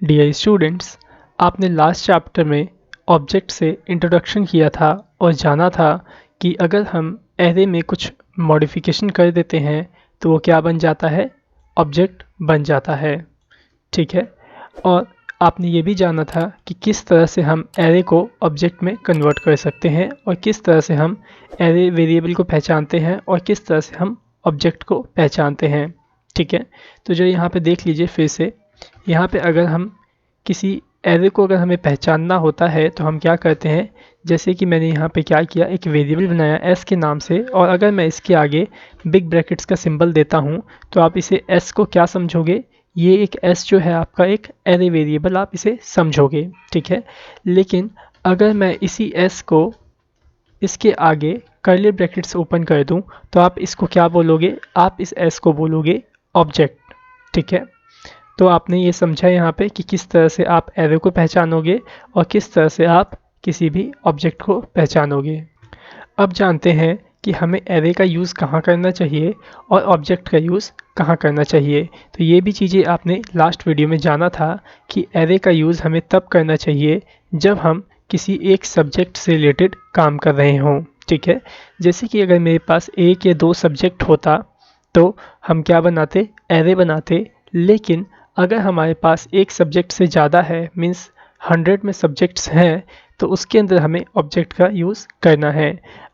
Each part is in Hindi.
डियर स्टूडेंट्स, आपने लास्ट चैप्टर में ऑब्जेक्ट से इंट्रोडक्शन किया था और जाना था कि अगर हम एरे में कुछ मॉडिफिकेशन कर देते हैं तो वो क्या बन जाता है, ऑब्जेक्ट बन जाता है। ठीक है। और आपने ये भी जाना था कि किस तरह से हम एरे को ऑब्जेक्ट में कन्वर्ट कर सकते हैं और किस तरह से हम एरे वेरिएबल को पहचानते हैं और किस तरह से हम ऑब्जेक्ट को पहचानते हैं। ठीक है। तो जो यहाँ पे देख लीजिए फिर से, यहाँ पे अगर हम किसी एरे को अगर हमें पहचानना होता है तो हम क्या करते हैं, जैसे कि मैंने यहाँ पे क्या किया, एक वेरिएबल बनाया एस के नाम से, और अगर मैं इसके आगे बिग ब्रैकेट्स का सिंबल देता हूँ तो आप इसे एस को क्या समझोगे, ये एक एस जो है आपका एक एरे वेरिएबल आप इसे समझोगे। ठीक है। लेकिन अगर मैं इसी एस को इसके आगे कर्ली ब्रैकेट्स ओपन कर दूं तो आप इसको क्या बोलोगे, आप इस एस को बोलोगे ऑब्जेक्ट। ठीक है। तो आपने ये समझा यहाँ पे कि किस तरह से आप एरे को पहचानोगे और किस तरह से आप किसी भी ऑब्जेक्ट को पहचानोगे। अब जानते हैं कि हमें एरे का यूज़ कहाँ करना चाहिए और ऑब्जेक्ट का यूज़ कहाँ करना चाहिए। तो ये भी चीज़ें आपने लास्ट वीडियो में जाना था कि एरे का यूज़ हमें तब करना चाहिए जब हम किसी एक सब्जेक्ट से रिलेटेड काम कर रहे हों। ठीक है। जैसे कि अगर मेरे पास एक या दो सब्जेक्ट होता तो हम क्या बनाते, एरे बनाते। लेकिन अगर हमारे पास एक सब्जेक्ट से ज़्यादा है, मीन्स 100 में सब्जेक्ट्स हैं, तो उसके अंदर हमें ऑब्जेक्ट का यूज़ करना है।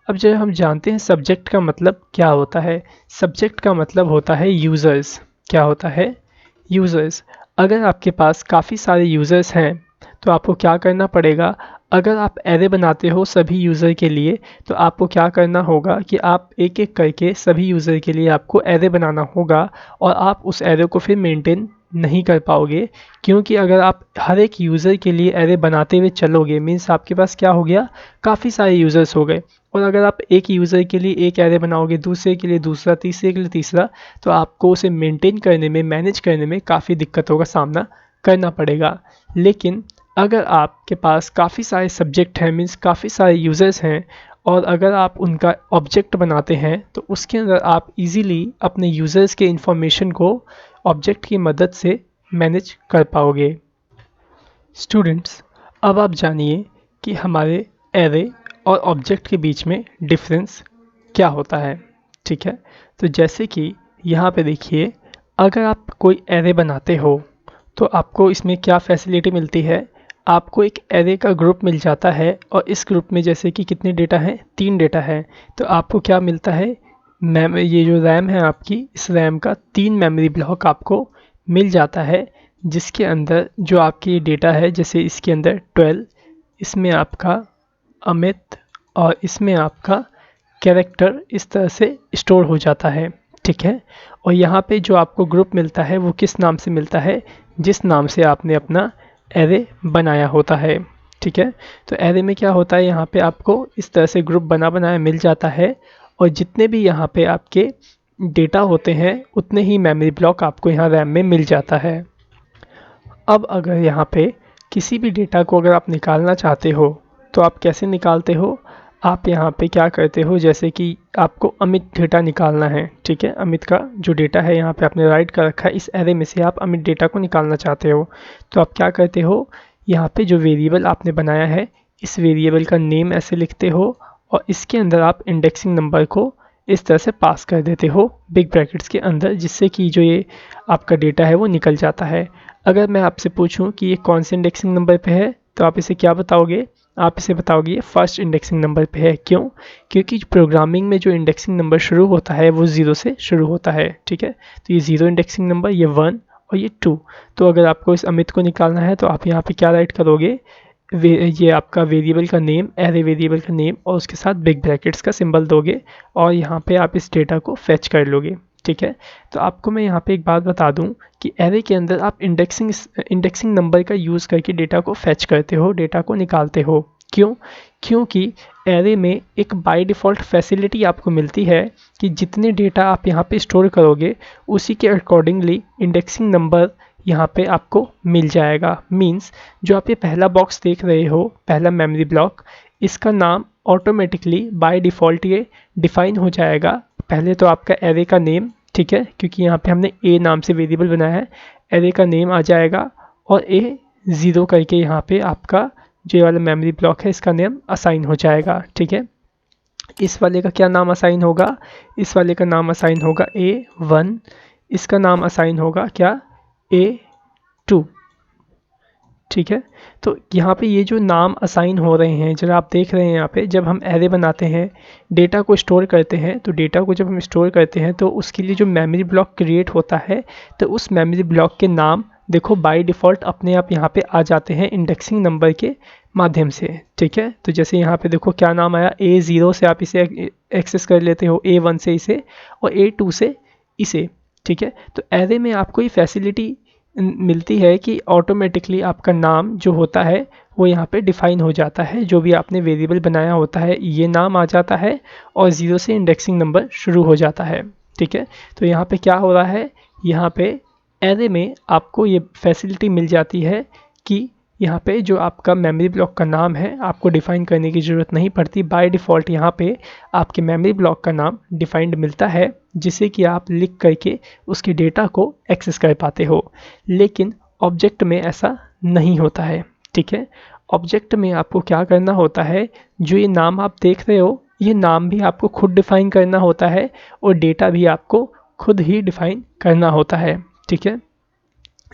अब जब हम जानते हैं सब्जेक्ट का मतलब क्या होता है, सब्जेक्ट का मतलब होता है यूज़र्स। क्या होता है, यूज़र्स। अगर आपके पास काफ़ी सारे यूज़र्स हैं तो आपको क्या करना पड़ेगा, अगर आप एरे बनाते हो सभी यूज़र के लिए तो आपको क्या करना होगा कि आप एक एक करके सभी यूज़र के लिए आपको एरे बनाना होगा, और आप उस एरे को फिर मेंटेन नहीं कर पाओगे, क्योंकि अगर आप हर एक यूज़र के लिए एरे बनाते हुए चलोगे मीन्स आपके पास क्या हो गया, काफ़ी सारे यूज़र्स हो गए। और अगर आप एक यूज़र के लिए एक एरे बनाओगे, दूसरे के लिए दूसरा, तीसरे के लिए तीसरा, तो आपको उसे मेंटेन करने में, मैनेज करने में काफ़ी दिक्कतों का सामना करना पड़ेगा। लेकिन अगर आपके पास काफ़ी सारे सब्जेक्ट हैं, मीन्स काफ़ी सारे यूज़र्स हैं, और अगर आप उनका ऑब्जेक्ट बनाते हैं तो उसके अंदर आप इजीली अपने यूज़र्स के इंफॉर्मेशन को ऑब्जेक्ट की मदद से मैनेज कर पाओगे। स्टूडेंट्स, अब आप जानिए कि हमारे एरे और ऑब्जेक्ट के बीच में डिफरेंस क्या होता है। ठीक है। तो जैसे कि यहाँ पे देखिए, अगर आप कोई एरे बनाते हो तो आपको इसमें क्या फैसिलिटी मिलती है, आपको एक एरे का ग्रुप मिल जाता है, और इस ग्रुप में जैसे कि कितने डेटा हैं, 3 डेटा है, तो आपको क्या मिलता है, ये जो रैम है आपकी, इस रैम का 3 मेमोरी ब्लॉक आपको मिल जाता है, जिसके अंदर जो आपकी डेटा है, जैसे इसके अंदर 12, इसमें आपका अमित और इसमें आपका कैरेक्टर इस तरह से स्टोर हो जाता है। ठीक है। और यहाँ पे जो आपको ग्रुप मिलता है वो किस नाम से मिलता है, जिस नाम से आपने अपना एरे बनाया होता है। ठीक है। तो एरे में क्या होता है, यहाँ पे आपको इस तरह से ग्रुप बनाया मिल जाता है, और जितने भी यहाँ पे आपके डेटा होते हैं उतने ही मेमोरी ब्लॉक आपको यहाँ रैम में मिल जाता है। अब अगर यहाँ पे किसी भी डेटा को अगर आप निकालना चाहते हो तो आप कैसे निकालते हो, आप यहाँ पे क्या करते हो, जैसे कि आपको अमित डेटा निकालना है। ठीक है। अमित का जो डेटा है यहाँ पे आपने राइट कर रखा है, इस एरे में से आप अमित डेटा को निकालना चाहते हो, तो आप क्या करते हो, यहाँ पे जो वेरिएबल आपने बनाया है इस वेरिएबल का नेम ऐसे लिखते हो, और इसके अंदर आप इंडेक्सिंग नंबर को इस तरह से पास कर देते हो बिग ब्रैकेट्स के अंदर, जिससे कि जो ये आपका डेटा है वो निकल जाता है। अगर मैं आपसे पूछूं कि ये कौन से इंडेक्सिंग नंबर पे है तो आप इसे क्या बताओगे, आप इसे बताओगे ये फर्स्ट इंडेक्सिंग नंबर पे है। क्यों, क्योंकि प्रोग्रामिंग में जो इंडेक्सिंग नंबर शुरू होता है वो 0 से शुरू होता है। ठीक है। तो ये 0 इंडेक्सिंग नंबर, ये 1 और ये 2। तो अगर आपको इस अमित को निकालना है तो आप यहाँ पे क्या राइट करोगे, ये आपका वेरिएबल का नेम, एरे वेरिएबल का नेम, और उसके साथ बिग ब्रैकेट्स का सिंबल दोगे, और यहाँ पे आप इस डेटा को फेच कर लोगे। ठीक है। तो आपको मैं यहाँ पे एक बात बता दूं कि एरे के अंदर आप इंडेक्सिंग नंबर का यूज़ करके डेटा को फेच करते हो, डेटा को निकालते हो। क्यों, क्योंकि एरे में एक बाय डिफ़ॉल्ट फैसिलिटी आपको मिलती है कि जितने डेटा आप यहाँ पे स्टोर करोगे उसी के अकॉर्डिंगली इंडेक्सिंग नंबर यहाँ पे आपको मिल जाएगा। मीन्स जो आप ये पहला बॉक्स देख रहे हो, पहला मेमोरी ब्लॉक, इसका नाम ऑटोमेटिकली बाय डिफ़ॉल्ट ये डिफ़ाइन हो जाएगा। पहले तो आपका एरे का नेम, ठीक है, क्योंकि यहाँ पे हमने ए नाम से वेरिएबल बनाया है, एरे का नेम आ जाएगा, और A0 करके यहाँ पे आपका जो ये वाला मेमोरी ब्लॉक है इसका नेम असाइन हो जाएगा। ठीक है, इस वाले का क्या नाम असाइन होगा, इस वाले का नाम असाइन होगा A1, इसका नाम असाइन होगा क्या, A2। ठीक है, तो यहाँ पे ये जो नाम असाइन हो रहे हैं जरा आप देख रहे हैं यहाँ पे, जब हम एरे बनाते हैं डेटा को स्टोर करते हैं, तो डेटा को जब हम स्टोर करते हैं तो उसके लिए जो मेमोरी ब्लॉक क्रिएट होता है, तो उस मेमोरी ब्लॉक के नाम देखो बाय डिफ़ॉल्ट अपने आप यहाँ पे आ जाते हैं इंडेक्सिंग नंबर के माध्यम से। ठीक है, तो जैसे यहाँ पे देखो क्या नाम आया, A0 से आप इसे एक्सेस कर लेते हो, A1 से इसे, और A2 से इसे। ठीक है, तो एरे में आपको ये फैसिलिटी मिलती है कि ऑटोमेटिकली आपका नाम जो होता है वो यहाँ पे डिफ़ाइन हो जाता है, जो भी आपने वेरिएबल बनाया होता है ये नाम आ जाता है और 0 से इंडेक्सिंग नंबर शुरू हो जाता है। ठीक है, तो यहाँ पे क्या हो रहा है, यहाँ पे एरे में आपको ये फैसिलिटी मिल जाती है कि यहाँ पे जो आपका मेमोरी ब्लॉक का नाम है आपको डिफ़ाइन करने की ज़रूरत नहीं पड़ती, बाय डिफ़ॉल्ट यहाँ पे आपके मेमोरी ब्लॉक का नाम डिफ़ाइंड मिलता है, जिसे कि आप लिख करके उसके डेटा को एक्सेस कर पाते हो। लेकिन ऑब्जेक्ट में ऐसा नहीं होता है। ठीक है, ऑब्जेक्ट में आपको क्या करना होता है, जो ये नाम आप देख रहे हो ये नाम भी आपको खुद डिफ़ाइन करना होता है और डेटा भी आपको खुद ही डिफ़ाइन करना होता है। ठीक है,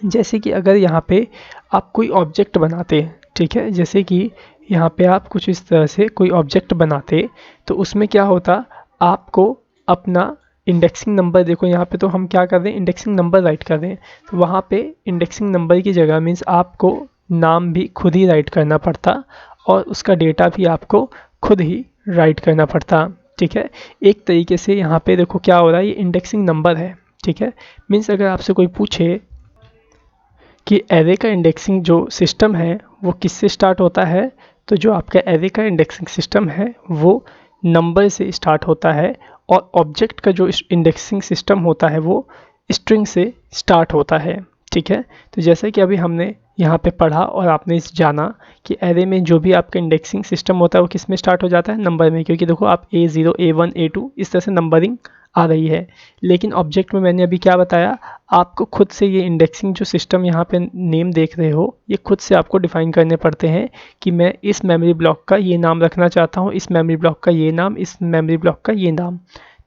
जैसे कि अगर यहाँ पे आप कोई ऑब्जेक्ट बनाते, ठीक है, जैसे कि यहाँ पे आप कुछ इस तरह से कोई ऑब्जेक्ट बनाते, तो उसमें क्या होता, आपको अपना इंडेक्सिंग नंबर, देखो यहाँ पे तो हम क्या कर रहे हैं, इंडेक्सिंग नंबर राइट कर रहे हैं, तो वहाँ पे इंडेक्सिंग नंबर की जगह मीन्स आपको नाम भी खुद ही राइट करना पड़ता और उसका डेटा भी आपको खुद ही राइट करना पड़ता। ठीक है, एक तरीके से यहाँ पे देखो क्या हो रहा है, ये इंडेक्सिंग नंबर है। ठीक है, मीन्स अगर आपसे कोई पूछे कि एरे का इंडेक्सिंग जो सिस्टम है वो किससे स्टार्ट होता है, तो जो आपका एरे का इंडेक्सिंग सिस्टम है वो नंबर से स्टार्ट होता है और ऑब्जेक्ट का जो इंडेक्सिंग सिस्टम होता है वो स्ट्रिंग से स्टार्ट होता है। ठीक है, तो जैसे कि अभी हमने यहाँ पे पढ़ा और आपने इस जाना कि एरे में जो भी आपका इंडेक्सिंग सिस्टम होता है वो किस में स्टार्ट हो जाता है, नंबर में, क्योंकि देखो आप A0, A1, A2 इस तरह से नंबरिंग आ रही है। लेकिन ऑब्जेक्ट में मैंने अभी क्या बताया, आपको खुद से ये इंडेक्सिंग जो सिस्टम यहाँ पे नेम देख रहे हो ये खुद से आपको डिफ़ाइन करने पड़ते हैं कि मैं इस मेमोरी ब्लॉक का ये नाम रखना चाहता हूँ, इस मेमोरी ब्लॉक का ये नाम, इस मेमोरी ब्लॉक का ये नाम।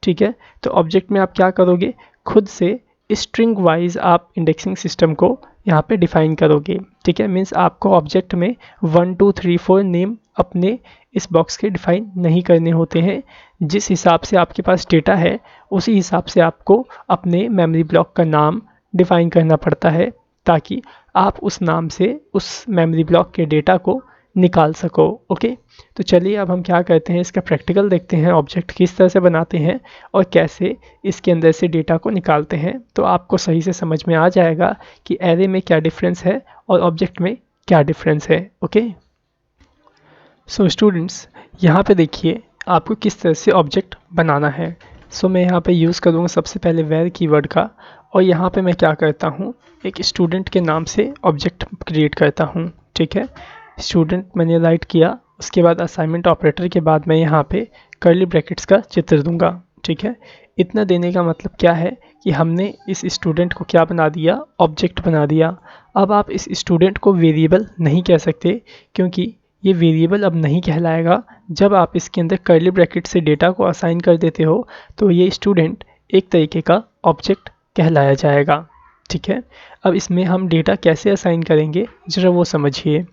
ठीक है, तो ऑब्जेक्ट में आप क्या करोगे, खुद से स्ट्रिंग वाइज आप इंडेक्सिंग सिस्टम को यहाँ पे डिफ़ाइन करोगे। ठीक है, मीन्स आपको ऑब्जेक्ट में 1 2 3 4 नेम अपने इस बॉक्स के डिफ़ाइन नहीं करने होते हैं, जिस हिसाब से आपके पास डेटा है उसी हिसाब से आपको अपने मेमोरी ब्लॉक का नाम डिफ़ाइन करना पड़ता है, ताकि आप उस नाम से उस मेमोरी ब्लॉक के डेटा को निकाल सको। ओके, तो चलिए अब हम क्या करते हैं, इसका प्रैक्टिकल देखते हैं, ऑब्जेक्ट किस तरह से बनाते हैं और कैसे इसके अंदर से डेटा को निकालते हैं, तो आपको सही से समझ में आ जाएगा कि एरे में क्या डिफरेंस है और ऑब्जेक्ट में क्या डिफरेंस है। ओके, सो स्टूडेंट्स यहाँ पे देखिए आपको किस तरह से ऑब्जेक्ट बनाना है। सो मैं यहाँ पे यूज़ करूँगा सबसे पहले वेर कीवर्ड का, और यहाँ पे मैं क्या करता हूँ, एक स्टूडेंट के नाम से ऑब्जेक्ट क्रिएट करता हूँ। ठीक है, स्टूडेंट मैंने राइट किया, उसके बाद असाइनमेंट ऑपरेटर के बाद मैं यहाँ पे कर्ली ब्रैकेट्स का चित्र दूंगा। ठीक है, इतना देने का मतलब क्या है कि हमने इस स्टूडेंट को क्या बना दिया, ऑब्जेक्ट बना दिया। अब आप इस स्टूडेंट को वेरिएबल नहीं कह सकते, क्योंकि ये वेरिएबल अब नहीं कहलाएगा। जब आप इसके अंदर कर्ली ब्रैकेट से डेटा को असाइन कर देते हो तो ये स्टूडेंट एक तरीके का ऑब्जेक्ट कहलाया जाएगा। ठीक है, अब इसमें हम डेटा कैसे असाइन करेंगे ज़रा वो समझिए।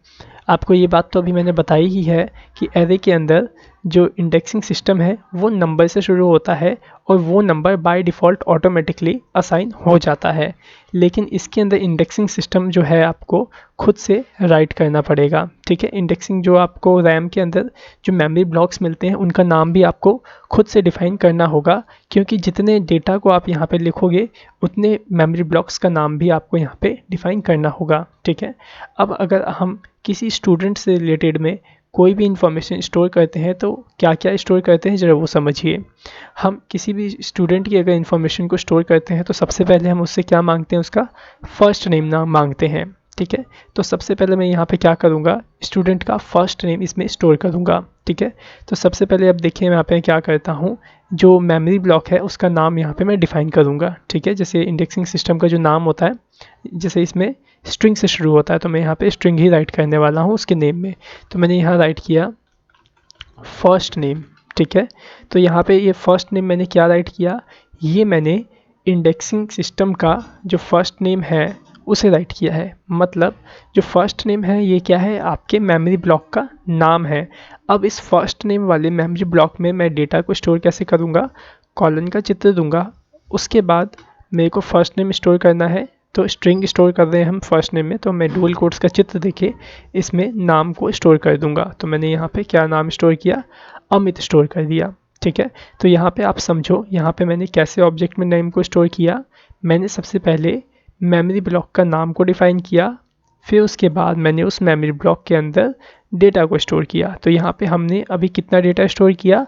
आपको ये बात तो अभी मैंने बताई ही है कि एरे के अंदर जो इंडेक्सिंग सिस्टम है वो नंबर से शुरू होता है और वो number by default automatically assign हो जाता है, लेकिन इसके अंदर इंडेक्सिंग सिस्टम जो है आपको खुद से राइट करना पड़ेगा। ठीक है, इंडेक्सिंग जो आपको रैम के अंदर जो मेमोरी ब्लॉक्स मिलते हैं उनका नाम भी आपको खुद से डिफ़ाइन करना होगा, क्योंकि जितने डेटा को आप यहाँ पे लिखोगे उतने मेमोरी ब्लॉक्स का नाम भी आपको यहाँ पे डिफ़ाइन करना होगा। ठीक है, अब अगर हम किसी स्टूडेंट से रिलेटेड में कोई भी इंफॉर्मेशन स्टोर करते हैं तो क्या क्या स्टोर करते हैं ज़रा वो समझिए। हम किसी भी स्टूडेंट की अगर इन्फॉर्मेशन को स्टोर करते हैं तो सबसे पहले हम उससे क्या मांगते हैं, उसका फर्स्ट नेम नाम मांगते हैं। ठीक है, तो सबसे पहले मैं यहाँ पे क्या करूँगा, स्टूडेंट का फर्स्ट नेम इसमें स्टोर करूँगा। ठीक है, तो सबसे पहले अब देखिए मैं यहाँ पे क्या करता हूँ, जो मेमोरी ब्लॉक है उसका नाम यहाँ पे मैं डिफाइन करूँगा, ठीक है। जैसे इंडेक्सिंग सिस्टम का जो नाम होता है, जैसे इसमें स्ट्रिंग से शुरू होता है, तो मैं यहाँ पे स्ट्रिंग ही राइट करने वाला हूँ उसके नेम में। तो मैंने यहाँ राइट किया फर्स्ट नेम, ठीक है। तो यहाँ पे ये फर्स्ट नेम मैंने क्या राइट किया, ये मैंने इंडेक्सिंग सिस्टम का जो फर्स्ट नेम है उसे राइट किया है। मतलब जो फर्स्ट नेम है ये क्या है, आपके मेमोरी ब्लॉक का नाम है। अब इस फर्स्ट नेम वाले मेमोरी ब्लॉक में मैं डेटा को स्टोर कैसे करूँगा, कॉलन का चित्र दूंगा। उसके बाद मेरे को फर्स्ट नेम स्टोर करना है, तो स्ट्रिंग स्टोर कर रहे हैं हम फर्स्ट नेम में, तो मैं डुअल कोट्स का चित्र देके इसमें नाम को स्टोर कर दूंगा। तो मैंने यहाँ पे क्या नाम स्टोर किया, अमित स्टोर कर दिया, ठीक है। तो यहाँ पे आप समझो, यहाँ पे मैंने कैसे ऑब्जेक्ट में नेम को स्टोर किया। मैंने सबसे पहले मेमोरी ब्लॉक का नाम को डिफाइन किया, फिर उसके बाद मैंने उस मेमोरी ब्लॉक के अंदर डेटा को स्टोर किया। तो यहाँ पे हमने अभी कितना डेटा स्टोर किया,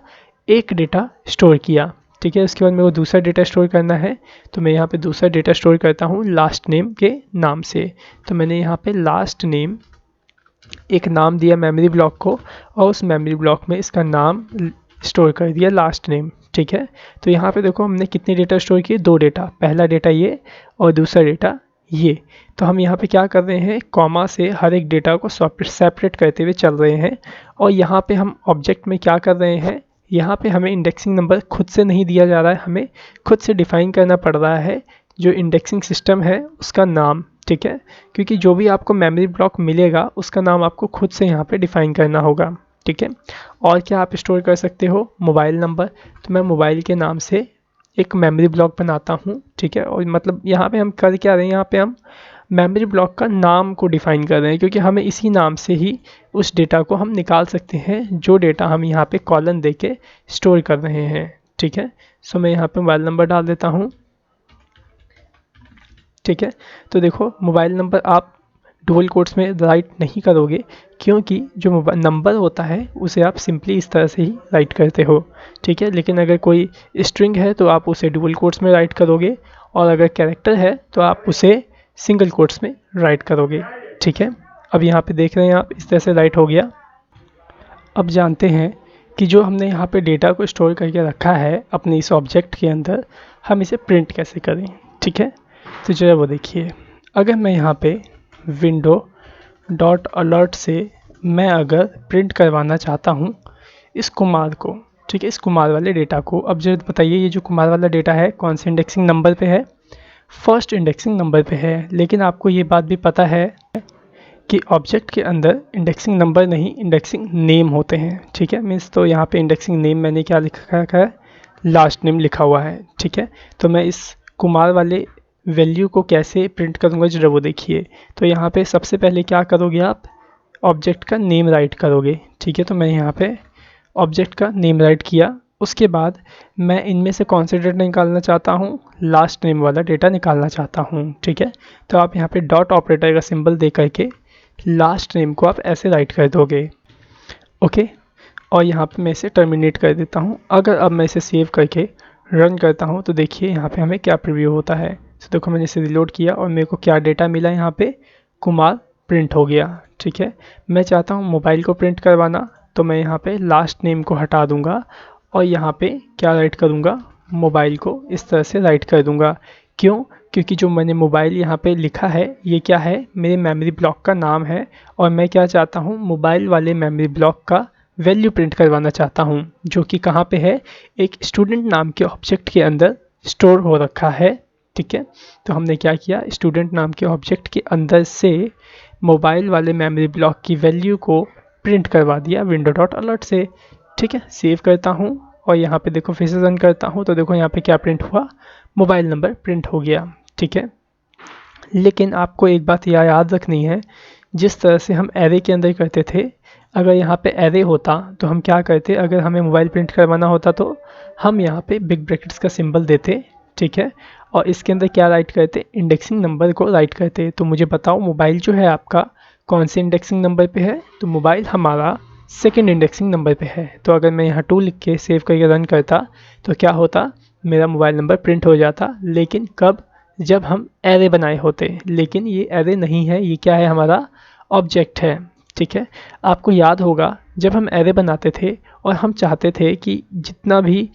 एक डेटा स्टोर किया, ठीक है। उसके बाद मेरे को दूसरा डेटा स्टोर करना है, तो मैं यहाँ पे दूसरा डेटा स्टोर करता हूँ लास्ट नेम के नाम से। तो मैंने यहाँ पे लास्ट नेम एक नाम दिया मेमोरी ब्लॉक को, और उस मेमोरी ब्लॉक में इसका नाम स्टोर कर दिया लास्ट नेम, ठीक है। तो यहाँ पे देखो हमने कितने डेटा स्टोर किए, दो डेटा, पहला डेटा ये और दूसरा डेटा ये। तो हम यहाँ पे क्या कर रहे हैं, कॉमा से हर एक डेटा को सेपरेट करते हुए चल रहे हैं। और यहाँ पे हम ऑब्जेक्ट में क्या कर रहे हैं, यहाँ पे हमें इंडेक्सिंग नंबर खुद से नहीं दिया जा रहा है, हमें खुद से डिफाइन करना पड़ रहा है जो इंडेक्सिंग सिस्टम है उसका नाम, ठीक है। क्योंकि जो भी आपको मेमोरी ब्लॉक मिलेगा उसका नाम आपको खुद से यहाँ पे डिफाइन करना होगा, ठीक है। और क्या आप स्टोर कर सकते हो, मोबाइल नंबर। तो मैं मोबाइल के नाम से एक मेमोरी ब्लॉक बनाता हूँ, ठीक है। और मतलब यहाँ पे हम कर क्या रहे हैं, यहाँ पे हम मेमोरी ब्लॉक का नाम को डिफाइन कर रहे हैं, क्योंकि हमें इसी नाम से ही उस डेटा को हम निकाल सकते हैं जो डेटा हम यहाँ पे कॉलन दे के स्टोर कर रहे हैं, ठीक है। सो मैं यहाँ पे मोबाइल नंबर डाल देता हूँ, ठीक है। तो देखो मोबाइल नंबर आप डुअल कोट्स में राइट नहीं करोगे, क्योंकि जो मोबाइल नंबर होता है उसे आप सिंपली इस तरह से ही राइट करते हो, ठीक है। लेकिन अगर कोई स्ट्रिंग है तो आप उसे डुअल कोट्स में राइट करोगे, और अगर कैरेक्टर है तो आप उसे सिंगल कोट्स में राइट करोगे, ठीक है। अब यहाँ पे देख रहे हैं आप, इस तरह से राइट हो गया। अब जानते हैं कि जो हमने यहाँ पे डेटा को स्टोर करके रखा है अपने इस ऑब्जेक्ट के अंदर, हम इसे प्रिंट कैसे करें, ठीक है। तो जरा वो देखिए, अगर मैं यहाँ पे विंडो डॉट अलर्ट से मैं अगर प्रिंट करवाना चाहता हूँ इस कुमार को, ठीक है, इस कुमार वाले डेटा को। अब जरा बताइए, ये जो कुमार वाला डेटा है कौन से इंडेक्सिंग नंबर पे है, फर्स्ट इंडेक्सिंग नंबर पे है। लेकिन आपको ये बात भी पता है कि ऑब्जेक्ट के अंदर इंडेक्सिंग नंबर नहीं, इंडेक्सिंग नेम होते हैं, ठीक है। मीन्स तो यहाँ पे इंडेक्सिंग नेम मैंने क्या लिखा है, लास्ट नेम लिखा हुआ है, ठीक है। तो मैं इस कुमार वाले वैल्यू को कैसे प्रिंट करूँगा जरा वो देखिए। तो यहाँ पे सबसे पहले क्या करोगे आप, ऑब्जेक्ट का नेम राइट करोगे, ठीक है। तो मैं यहाँ पे ऑब्जेक्ट का नेम राइट किया। उसके बाद मैं इनमें से कौन सा डेटा निकालना चाहता हूँ, लास्ट नेम वाला डेटा निकालना चाहता हूँ, ठीक है। तो आप यहाँ पे डॉट ऑपरेटर का सिंबल दे करके लास्ट नेम को आप ऐसे राइट कर दोगे, ओके। और यहाँ पे मैं इसे टर्मिनेट कर देता हूँ। अगर अब मैं इसे सेव करके रन करता हूँ तो देखिए यहाँ पे हमें क्या प्रीव्यू होता है। तो देखो मैंने इसे रिलोड किया और मेरे को क्या डेटा मिला, यहाँ पे कुमार प्रिंट हो गया, ठीक है। मैं चाहता हूँ मोबाइल को प्रिंट करवाना, तो मैं यहाँ पे लास्ट नेम को हटा दूंगा और यहाँ पे क्या राइट करूँगा, मोबाइल को इस तरह से राइट कर दूंगा। क्यों, क्योंकि जो मैंने मोबाइल यहाँ पे लिखा है ये क्या है, मेरे मेमोरी ब्लॉक का नाम है, और मैं क्या चाहता हूँ, मोबाइल वाले मेमोरी ब्लॉक का वैल्यू प्रिंट करवाना चाहता हूँ, जो कि कहाँ पे है, एक स्टूडेंट नाम के ऑब्जेक्ट के अंदर स्टोर हो रखा है, ठीक है। तो हमने क्या किया, स्टूडेंट नाम के ऑब्जेक्ट के अंदर से मोबाइल वाले मेमोरी ब्लॉक की वैल्यू को प्रिंट करवा दिया विंडो डॉट अलर्ट से, ठीक है। सेव करता हूँ और यहाँ पे देखो फिर से रन करता हूँ, तो देखो यहाँ पे क्या प्रिंट हुआ, मोबाइल नंबर प्रिंट हो गया, ठीक है। लेकिन आपको एक बात याद रखनी है, जिस तरह से हम एरे के अंदर करते थे, अगर यहाँ पे एरे होता तो हम क्या करते, अगर हमें मोबाइल प्रिंट करवाना होता तो हम यहाँ पे बिग ब्रैकेट्स का सिंबल देते, ठीक है। और इसके अंदर क्या राइट करते, इंडेक्सिंग नंबर को राइट करते। तो मुझे बताओ मोबाइल जो है आपका कौन से इंडेक्सिंग नंबर पे है, तो मोबाइल हमारा सेकंड इंडेक्सिंग नंबर पे है। तो अगर मैं यहाँ 2 लिख के सेव करके रन करता तो क्या होता, मेरा मोबाइल नंबर प्रिंट हो जाता। लेकिन कब, जब हम एरे बनाए होते। लेकिन ये एरे नहीं है, ये क्या है, हमारा ऑब्जेक्ट है, ठीक है। आपको याद होगा जब हम एरे बनाते थे और हम चाहते थे कि जितना भी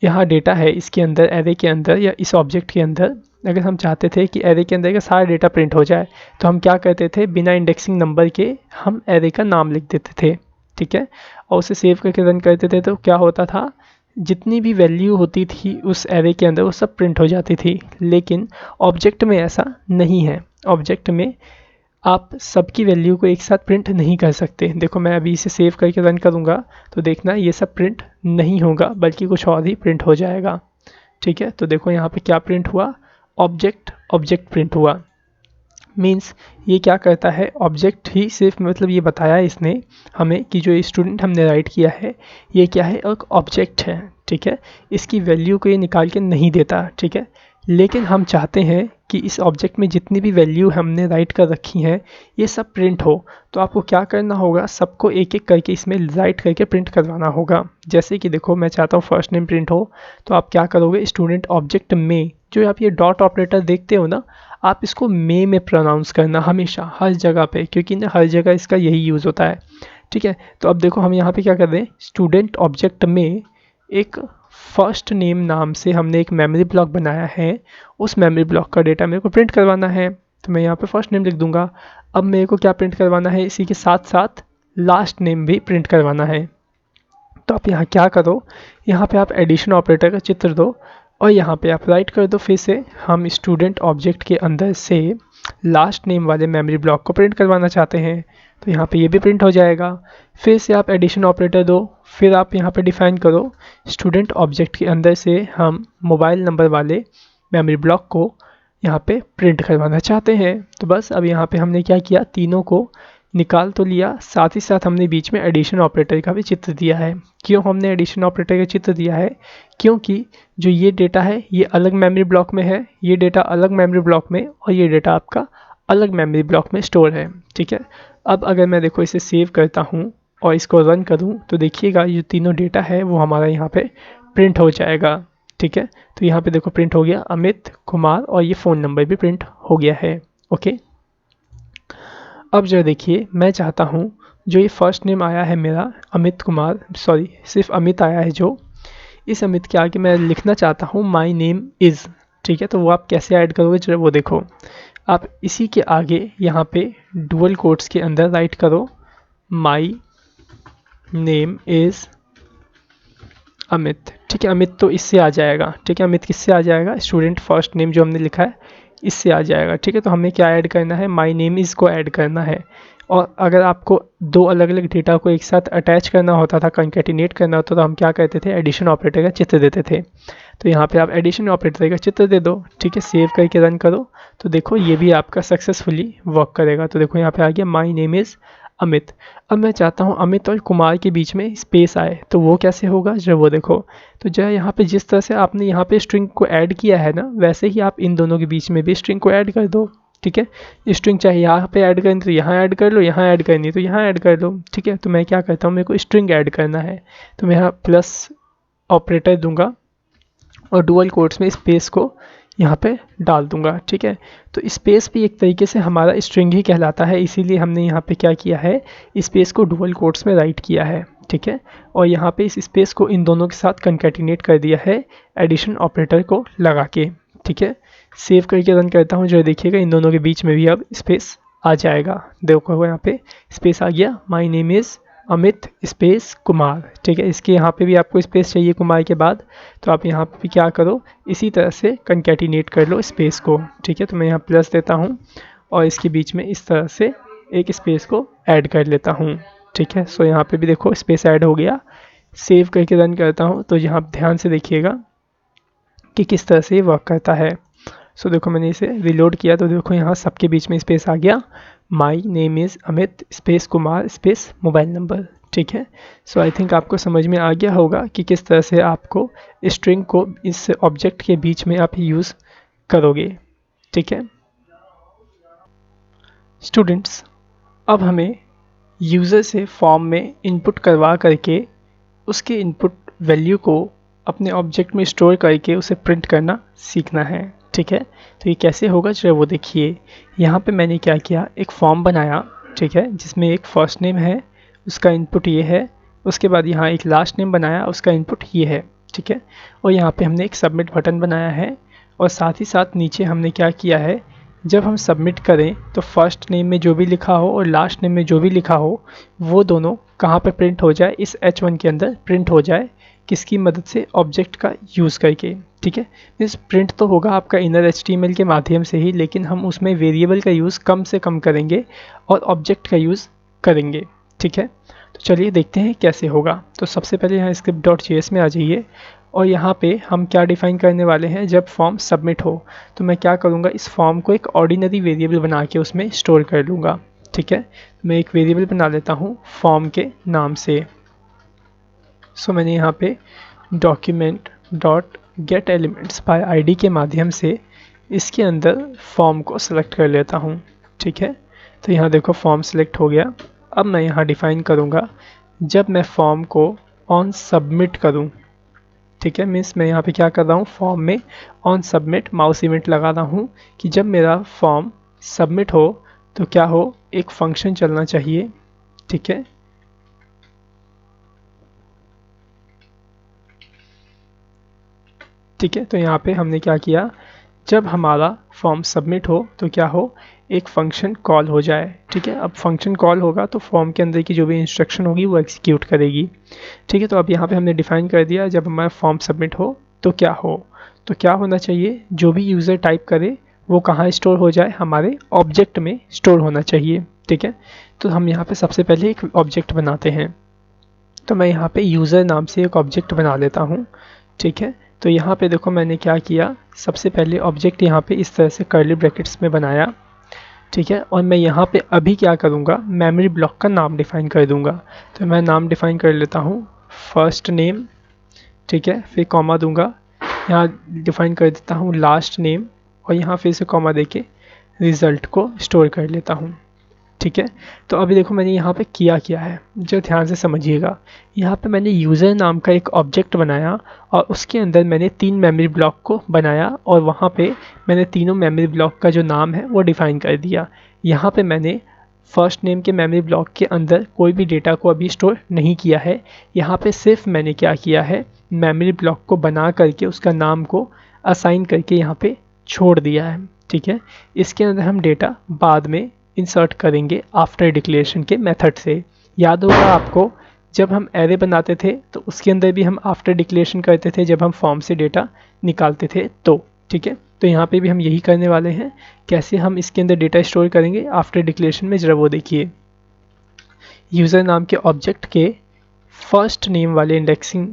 यहाँ डेटा है इसके अंदर, एरे के अंदर या इस ऑब्जेक्ट के अंदर, अगर हम चाहते थे कि एरे के अंदर का सारा डेटा प्रिंट हो जाए तो हम क्या करते थे, बिना इंडेक्सिंग नंबर के हम एरे का नाम लिख देते थे, ठीक है, और उसे सेव करके रन करते थे। तो क्या होता था, जितनी भी वैल्यू होती थी उस एरे के अंदर वो सब प्रिंट हो जाती थी। लेकिन ऑब्जेक्ट में ऐसा नहीं है। ऑब्जेक्ट में आप सबकी वैल्यू को एक साथ प्रिंट नहीं कर सकते। देखो मैं अभी इसे सेव करके रन करूँगा तो देखना ये सब प्रिंट नहीं होगा, बल्कि कुछ और ही प्रिंट हो जाएगा, ठीक है। तो देखो यहाँ पे क्या प्रिंट हुआ, ऑब्जेक्ट ऑब्जेक्ट प्रिंट हुआ। मीन्स ये क्या करता है, ऑब्जेक्ट ही सिर्फ, मतलब ये बताया इसने हमें कि जो स्टूडेंट हमने राइट किया है ये क्या है, एक ऑब्जेक्ट है, ठीक है। इसकी वैल्यू को ये निकाल के नहीं देता, ठीक है। लेकिन हम चाहते हैं कि इस ऑब्जेक्ट में जितनी भी वैल्यू हमने राइट कर रखी हैं ये सब प्रिंट हो। तो आपको क्या करना होगा, सबको एक एक करके इसमें राइट करके प्रिंट करवाना होगा। जैसे कि देखो मैं चाहता हूँ फर्स्ट नेम प्रिंट हो, तो आप क्या करोगे, स्टूडेंट ऑब्जेक्ट में जो आप ये डॉट ऑपरेटर देखते हो ना, आप इसको में प्रोनाउंस करना हमेशा हर जगह पे, क्योंकि ना हर जगह इसका यही यूज़ होता है, ठीक है। तो अब देखो हम यहाँ पे क्या कर रहे हैं, स्टूडेंट ऑब्जेक्ट में एक फर्स्ट नेम नाम से हमने एक मेमोरी ब्लॉक बनाया है, उस मेमोरी ब्लॉक का डेटा मेरे को प्रिंट करवाना है। तो मैं यहाँ पे फर्स्ट नेम लिख दूंगा। अब मेरे को क्या प्रिंट करवाना है, इसी के साथ साथ लास्ट नेम भी प्रिंट करवाना है। तो आप यहाँ क्या करो, यहाँ पे आप एडिशन ऑपरेटर का चित्र दो और यहाँ पे आप राइट कर दो फिर से, हम स्टूडेंट ऑब्जेक्ट के अंदर से लास्ट नेम वाले मेमोरी ब्लॉक को प्रिंट करवाना चाहते हैं। तो यहाँ पे ये भी प्रिंट हो जाएगा। फिर से आप एडिशन ऑपरेटर दो, फिर आप यहाँ पे डिफाइन करो स्टूडेंट ऑब्जेक्ट के अंदर से हम मोबाइल नंबर वाले मेमोरी ब्लॉक को यहाँ पे प्रिंट करवाना चाहते हैं। तो बस अब यहाँ पे हमने क्या किया, तीनों को निकाल तो लिया, साथ ही साथ हमने बीच में एडिशन ऑपरेटर का भी चित्र दिया है। क्यों हमने एडिशन ऑपरेटर का चित्र दिया है, क्योंकि जो ये डेटा है ये अलग मेमोरी ब्लॉक में है, ये डेटा अलग मेमोरी ब्लॉक में, और ये डेटा आपका अलग मेमोरी ब्लॉक में स्टोर है, ठीक है। अब अगर मैं देखो इसे सेव करता हूँ और इसको रन करूँ तो देखिएगा ये तीनों डेटा है वो हमारा यहाँ पे प्रिंट हो जाएगा, ठीक है। तो यहाँ पे देखो प्रिंट हो गया अमित कुमार, और ये फ़ोन नंबर भी प्रिंट हो गया है, ओके। अब जो देखिए मैं चाहता हूँ जो ये फर्स्ट नेम आया है मेरा अमित कुमार, सॉरी सिर्फ अमित आया है, जो इस अमित के आगे मैं लिखना चाहता हूँ माई नेम इज़, ठीक है। तो वो आप कैसे ऐड करोगे जो वो देखो, आप इसी के आगे यहाँ पे डुअल कोट्स के अंदर राइट करो माई नेम इज़ अमित, ठीक है। अमित तो इससे आ जाएगा, ठीक है। अमित किससे आ जाएगा, स्टूडेंट फर्स्ट नेम जो हमने लिखा है इससे आ जाएगा, ठीक है। तो हमें क्या ऐड करना है, माई नेम इज़ को ऐड करना है। और अगर आपको दो अलग अलग डेटा को एक साथ अटैच करना होता था, कंकैटिनेट करना होता तो हम क्या करते थे, एडिशन ऑपरेटर का चित्र देते थे। तो यहाँ पे आप एडिशन ऑपरेटर का चित्र दे दो, ठीक है। सेव करके रन करो तो देखो ये भी आपका सक्सेसफुली वर्क करेगा। तो देखो यहाँ पे आ गया माई नेम इज़ अमित। अब मैं चाहता हूँ अमित और कुमार के बीच में स्पेस आए, तो वो कैसे होगा जब वो देखो, तो जो यहाँ पे जिस तरह से आपने यहाँ पे स्ट्रिंग को ऐड किया है ना, वैसे ही आप इन दोनों के बीच में भी स्ट्रिंग को ऐड कर दो, ठीक है। स्ट्रिंग चाहे यहाँ पे ऐड करनी तो यहाँ ऐड कर लो, यहाँ ऐड करनी तो यहाँ ऐड कर लो, ठीक है। तो मैं क्या करता हूँ, मेरे को स्ट्रिंग ऐड करना है तो मैं यहाँ प्लस ऑपरेटर दूंगा और डुअल कोट्स में स्पेस को यहाँ पे डाल दूंगा, ठीक है। तो स्पेस भी एक तरीके से हमारा स्ट्रिंग ही कहलाता है, इसीलिए हमने यहाँ पे क्या किया है, स्पेस को डुअल कोट्स में राइट किया है, ठीक है। और यहाँ पे इस स्पेस को इन दोनों के साथ कंकैटिनेट कर दिया है एडिशन ऑपरेटर को लगा के, ठीक है। सेव करके रन करता हूँ, जो देखिएगा इन दोनों के बीच में भी अब स्पेस आ जाएगा। देखो यहाँ पे स्पेस आ गया, my name is Amit space Kumar, ठीक है। इसके यहाँ पे भी आपको स्पेस चाहिए कुमार के बाद, तो आप यहाँ पे क्या करो, इसी तरह से कंकैटिनेट कर लो स्पेस को, ठीक है। तो मैं यहाँ प्लस देता हूँ और इसके बीच में इस तरह से एक स्पेस को ऐड कर लेता हूँ, ठीक है। सो यहाँ पे भी देखो स्पेस ऐड हो गया। सेव करके रन करता हूँ तो यहाँ ध्यान से देखिएगा कि किस तरह से ये वर्क करता है। सो देखो मैंने इसे रिलोड किया तो देखो यहाँ सबके बीच में स्पेस आ गया, my name is Amit space Kumar space mobile number, ठीक है। सो आई थिंक आपको समझ में आ गया होगा कि किस तरह से आपको स्ट्रिंग को इस ऑब्जेक्ट के बीच में आप यूज़ करोगे, ठीक है। स्टूडेंट्स, अब हमें यूज़र से फॉर्म में इनपुट करवा करके उसके इनपुट वैल्यू को अपने ऑब्जेक्ट में स्टोर करके उसे प्रिंट करना सीखना है, ठीक है। तो ये कैसे होगा चलो वो देखिए। यहाँ पे मैंने क्या किया, एक फॉर्म बनाया, ठीक है, जिसमें एक फर्स्ट नेम है उसका इनपुट ये है, उसके बाद यहाँ एक लास्ट नेम बनाया उसका इनपुट ये है, ठीक है। और यहाँ पे हमने एक सबमिट बटन बनाया है और साथ ही साथ नीचे हमने क्या किया है, जब हम सबमिट करें तो फर्स्ट नेम में जो भी लिखा हो और लास्ट नेम में जो भी लिखा हो वो दोनों कहाँ पे प्रिंट हो जाए, इस H1 के अंदर प्रिंट हो जाए। किसकी मदद से? ऑब्जेक्ट का यूज़ करके। ठीक है, मीन्स प्रिंट तो होगा आपका इनर HTML के माध्यम से ही, लेकिन हम उसमें वेरिएबल का यूज़ कम से कम करेंगे और ऑब्जेक्ट का यूज़ करेंगे। ठीक है, तो चलिए देखते हैं कैसे होगा। तो सबसे पहले यहाँ script.js में आ जाइए और यहाँ पे हम क्या डिफ़ाइन करने वाले हैं, जब फॉर्म सबमिट हो तो मैं क्या करूँगा, इस फॉर्म को एक ऑर्डिनरी वेरिएबल बना के उसमें स्टोर कर लूँगा। ठीक है, मैं एक वेरिएबल बना लेता हूँ फॉर्म के नाम से। सो मैंने यहाँ पे document dot gate elements bye ID के माध्यम से इसके अंदर फॉर्म को सिलेक्ट कर लेता हूँ। ठीक है, तो यहाँ देखो फॉर्म सिलेक्ट हो गया। अब मैं यहाँ डिफ़ाइन करूँगा जब मैं फॉर्म को ऑन सबमिट करूँ। ठीक है, मीन्स मैं यहाँ पे क्या कर रहा हूँ, फॉर्म में ऑन सबमिट माउस इवेंट लगा रहा हूँ कि जब मेरा फॉर्म सबमिट हो तो क्या हो, एक फंक्शन चलना चाहिए। ठीक है, ठीक है, तो यहाँ पे हमने क्या किया, जब हमारा फॉर्म सबमिट हो तो क्या हो, एक फंक्शन कॉल हो जाए। ठीक है, अब फंक्शन कॉल होगा तो फॉर्म के अंदर की जो भी इंस्ट्रक्शन होगी वो एग्जीक्यूट करेगी। ठीक है, तो अब यहाँ पे हमने डिफाइन कर दिया जब हमारा फॉर्म सबमिट हो तो क्या हो, तो क्या होना चाहिए, जो भी यूज़र टाइप करे वो कहाँ स्टोर हो जाए, हमारे ऑब्जेक्ट में स्टोर होना चाहिए। ठीक है, तो हम यहाँ पे सबसे पहले एक ऑब्जेक्ट बनाते हैं। तो मैं यहाँ पे यूज़र नाम से एक ऑब्जेक्ट बना लेता हूँ। ठीक है, तो यहाँ पे देखो मैंने क्या किया, सबसे पहले ऑब्जेक्ट यहाँ पे इस तरह से कर्ली ब्रैकेट्स में बनाया। ठीक है, और मैं यहाँ पे अभी क्या करूँगा, मेमोरी ब्लॉक का नाम डिफ़ाइन कर दूँगा। तो मैं नाम डिफ़ाइन कर लेता हूँ फर्स्ट नेम। ठीक है, फिर कॉमा दूँगा, यहाँ डिफ़ाइन कर देता हूँ लास्ट नेम और यहाँ फिर से कॉमा देके रिज़ल्ट को स्टोर कर लेता हूँ। ठीक है, तो अभी देखो मैंने यहाँ पे किया क्या है, जो ध्यान से समझिएगा। यहाँ पे मैंने यूज़र नाम का एक ऑब्जेक्ट बनाया और उसके अंदर मैंने 3 मेमोरी ब्लॉक को बनाया और वहाँ पे मैंने तीनों मेमोरी ब्लॉक का जो नाम है वो डिफ़ाइन कर दिया। यहाँ पे मैंने फर्स्ट नेम के मेमोरी ब्लॉक के अंदर कोई भी डेटा को अभी स्टोर नहीं किया है। यहाँ पे सिर्फ मैंने क्या किया है, मेमोरी ब्लॉक को बना करके उसका नाम को असाइन करके यहाँ पे छोड़ दिया है। ठीक है, इसके अंदर हम डेटा बाद में इंसर्ट करेंगे आफ्टर डिक्लेरेशन के मेथड से। याद होगा आपको, जब हम एरे बनाते थे तो उसके अंदर भी हम आफ्टर डिक्लेरेशन करते थे जब हम फॉर्म से डेटा निकालते थे तो। ठीक है, तो यहाँ पे भी हम यही करने वाले हैं। कैसे हम इसके अंदर डेटा स्टोर करेंगे आफ्टर डिक्लेरेशन में, ज़रा वो देखिए। यूज़र नाम के ऑब्जेक्ट के फर्स्ट नेम वाले इंडेक्सिंग